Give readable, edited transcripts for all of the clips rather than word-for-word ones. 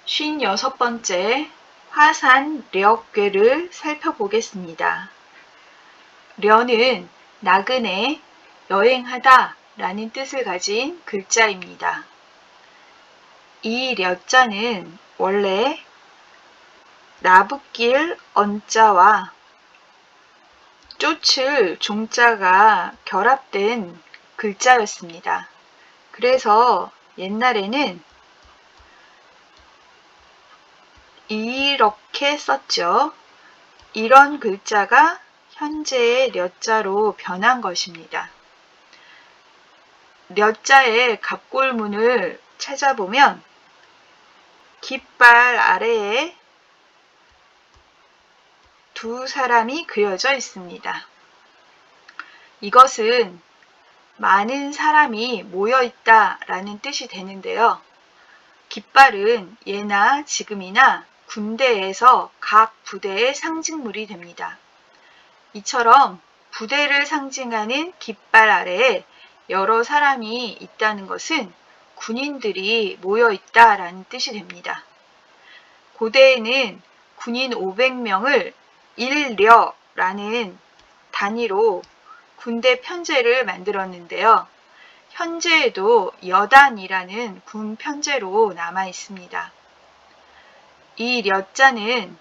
56번째 화산력괴를 살펴보겠습니다. 려는 나그네, 여행하다 라는 뜻을 가진 글자입니다. 이 려자는 원래 나붓길 언자와 쫓을 종자가 결합된 글자였습니다. 그래서 옛날에는 이렇게 썼죠. 이런 글자가 현재의 려자로 변한 것입니다. 려자의 갑골문을 찾아보면 깃발 아래에 두 사람이 그려져 있습니다. 이것은 많은 사람이 모여 있다 라는 뜻이 되는데요. 깃발은 예나 지금이나 군대에서 각 부대의 상징물이 됩니다. 이처럼 부대를 상징하는 깃발 아래에 여러 사람이 있다는 것은 군인들이 모여 있다라는 뜻이 됩니다. 고대에는 군인 500명을 일려라는 단위로 군대 편제를 만들었는데요. 현재에도 여단이라는 군 편제로 남아 있습니다. 이 려자는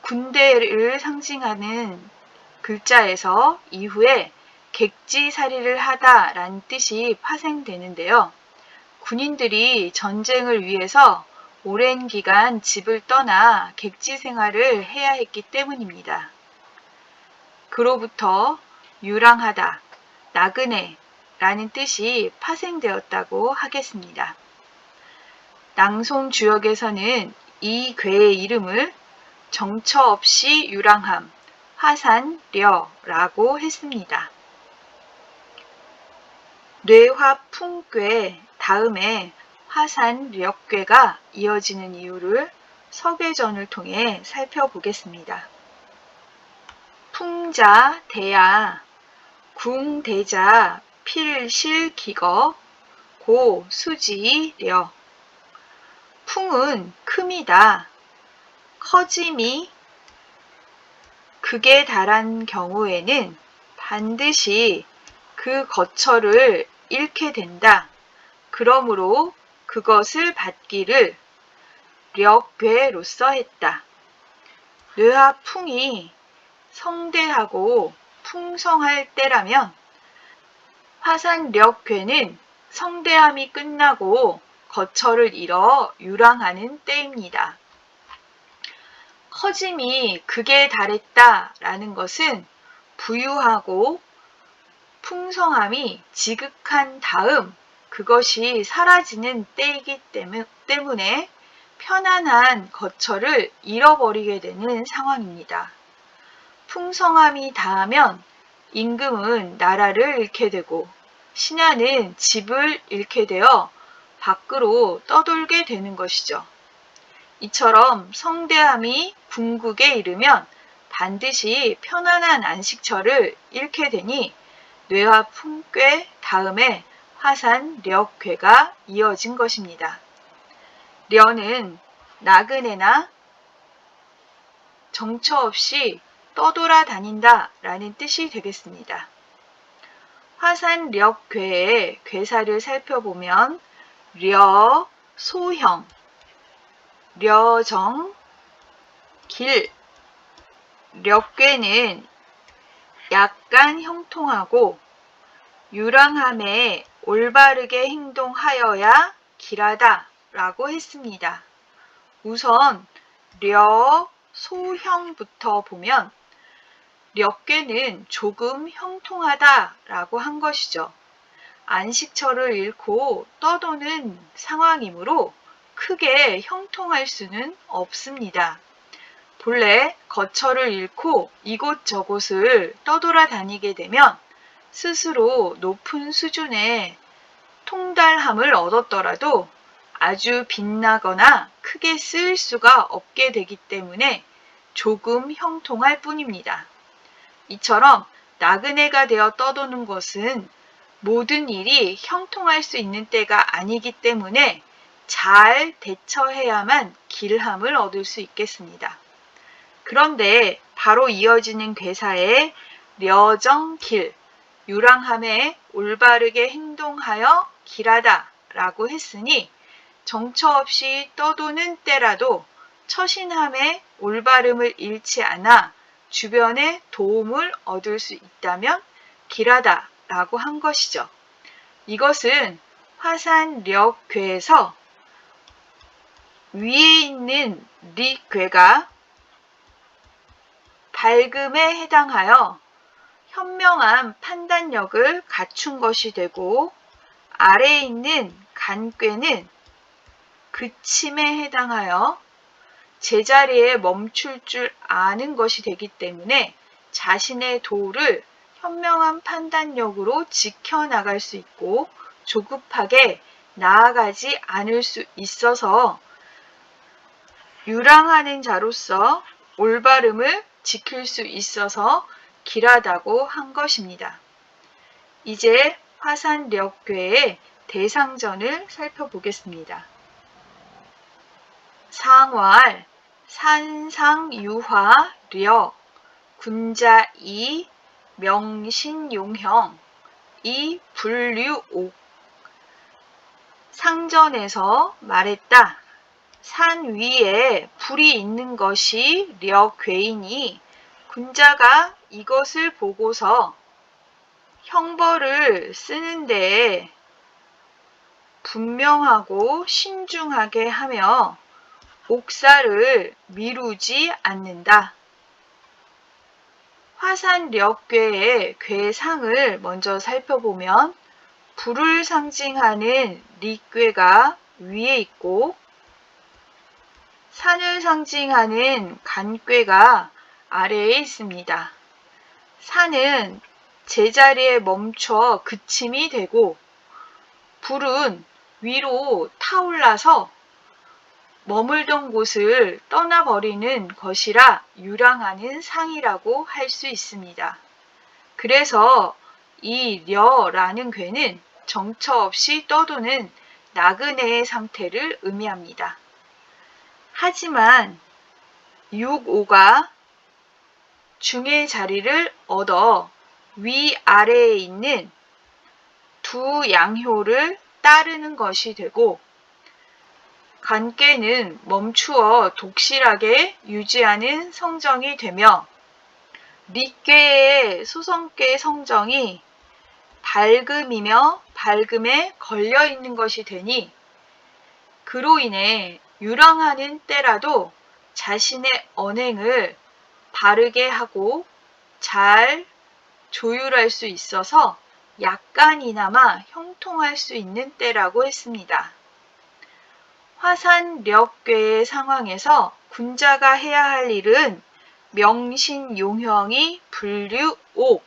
군대를 상징하는 글자에서 이후에 객지살이를 하다 라는 뜻이 파생되는데요. 군인들이 전쟁을 위해서 오랜 기간 집을 떠나 객지 생활을 해야 했기 때문입니다. 그로부터 유랑하다, 나그네 라는 뜻이 파생되었다고 하겠습니다. 낭송 주역에서는 이 괴의 이름을 정처 없이 유랑함, 화산려라고 했습니다. 뇌화풍괴 다음에 화산력괴가 이어지는 이유를 서계전을 통해 살펴보겠습니다. 풍자, 대야, 궁대자, 필실기거, 고, 수지, 려. 풍은 큼이다. 커짐이 극에 달한 경우에는 반드시 그 거처를 잃게 된다. 그러므로 그것을 받기를 력괴로서 했다. 뇌화풍이 성대하고 풍성할 때라면 화산력괴는 성대함이 끝나고 거처를 잃어 유랑하는 때입니다. 커짐이 극에 달했다 라는 것은 부유하고 풍성함이 지극한 다음 그것이 사라지는 때이기 때문에 편안한 거처를 잃어버리게 되는 상황입니다. 풍성함이 다하면 임금은 나라를 잃게 되고 신하는 집을 잃게 되어 밖으로 떠돌게 되는 것이죠. 이처럼 성대함이 궁극에 이르면 반드시 편안한 안식처를 잃게 되니 뇌화풍괴 다음에 화산력괴가 이어진 것입니다. 려는 나그네나 정처 없이 떠돌아다닌다 라는 뜻이 되겠습니다. 화산력괴의 괴사를 살펴보면 려, 소형, 려정, 길, 력괴는 약간 형통하고 유랑함에 올바르게 행동하여야 길하다 라고 했습니다. 우선 려, 소형부터 보면 력괴는 조금 형통하다 라고 한 것이죠. 안식처를 잃고 떠도는 상황이므로 크게 형통할 수는 없습니다. 본래 거처를 잃고 이곳저곳을 떠돌아다니게 되면 스스로 높은 수준의 통달함을 얻었더라도 아주 빛나거나 크게 쓰일 수가 없게 되기 때문에 조금 형통할 뿐입니다. 이처럼 나그네가 되어 떠도는 것은 모든 일이 형통할 수 있는 때가 아니기 때문에 잘 대처해야만 길함을 얻을 수 있겠습니다. 그런데 바로 이어지는 괴사에 려정길, 유랑함에 올바르게 행동하여 길하다 라고 했으니 정처 없이 떠도는 때라도 처신함에 올바름을 잃지 않아 주변에 도움을 얻을 수 있다면 길하다 라고 한 것이죠. 이것은 화산력괴에서 위에 있는 리괴가 밝음에 해당하여 현명한 판단력을 갖춘 것이 되고 아래에 있는 간괴는 그침에 해당하여 제자리에 멈출 줄 아는 것이 되기 때문에 자신의 도를 현명한 판단력으로 지켜나갈 수 있고 조급하게 나아가지 않을 수 있어서 유랑하는 자로서 올바름을 지킬 수 있어서 길하다고 한 것입니다. 이제 화산력괴의 대상전을 살펴보겠습니다. 상활, 산상유화력, 군자이, 명신용형, 이 불류옥. 상전에서 말했다. 산 위에 불이 있는 것이 력괴이니 군자가 이것을 보고서 형벌을 쓰는데 분명하고 신중하게 하며 옥사를 미루지 않는다. 화산력괴의 괴상을 먼저 살펴보면 불을 상징하는 리괴가 위에 있고 산을 상징하는 간괴가 아래에 있습니다. 산은 제자리에 멈춰 그침이 되고 불은 위로 타올라서 머물던 곳을 떠나버리는 것이라 유랑하는 상이라고 할 수 있습니다. 그래서 이 려라는 괴는 정처 없이 떠도는 나그네의 상태를 의미합니다. 하지만 6오가 중의 자리를 얻어 위아래에 있는 두 양효를 따르는 것이 되고 간괴는 멈추어 독실하게 유지하는 성정이 되며 리괴의 소성괴 성정이 밝음이며 밝음에 걸려 있는 것이 되니 그로 인해 유랑하는 때라도 자신의 언행을 바르게 하고 잘 조율할 수 있어서 약간이나마 형통할 수 있는 때라고 했습니다. 화산력괴의 상황에서 군자가 해야 할 일은 명신용형이 불류옥,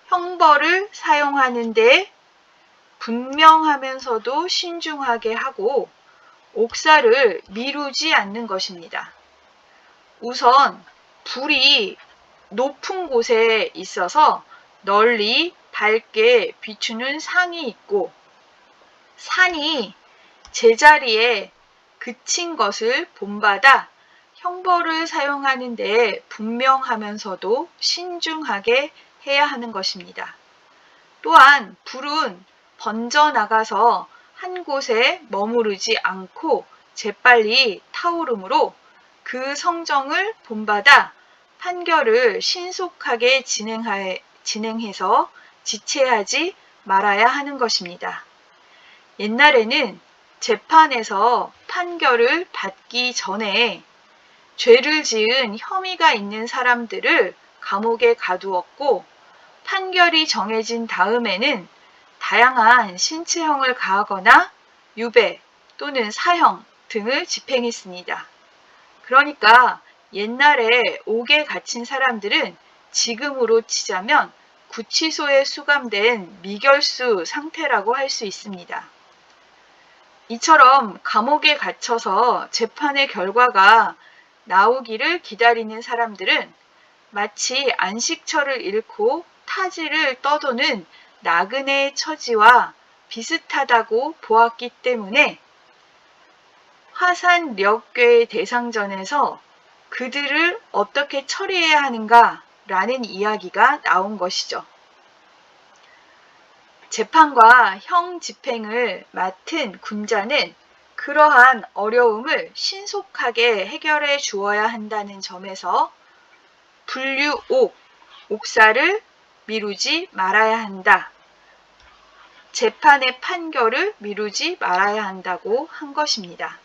형벌을 사용하는데 분명하면서도 신중하게 하고 옥사를 미루지 않는 것입니다. 우선 불이 높은 곳에 있어서 널리 밝게 비추는 상이 있고 산이 제자리에 그친 것을 본받아 형벌을 사용하는 데 분명하면서도 신중하게 해야 하는 것입니다. 또한 불은 번져나가서 한 곳에 머무르지 않고 재빨리 타오르므로 그 성정을 본받아 판결을 신속하게 진행해서 지체하지 말아야 하는 것입니다. 옛날에는 재판에서 판결을 받기 전에 죄를 지은 혐의가 있는 사람들을 감옥에 가두었고 판결이 정해진 다음에는 다양한 신체형을 가하거나 유배 또는 사형 등을 집행했습니다. 그러니까 옛날에 옥에 갇힌 사람들은 지금으로 치자면 구치소에 수감된 미결수 상태라고 할 수 있습니다. 이처럼 감옥에 갇혀서 재판의 결과가 나오기를 기다리는 사람들은 마치 안식처를 잃고 타지를 떠도는 나그네의 처지와 비슷하다고 보았기 때문에 화산력괴 대상전에서 그들을 어떻게 처리해야 하는가라는 이야기가 나온 것이죠. 재판과 형 집행을 맡은 군자는 그러한 어려움을 신속하게 해결해 주어야 한다는 점에서 옥사를 미루지 말아야 한다. 재판의 판결을 미루지 말아야 한다고 한 것입니다.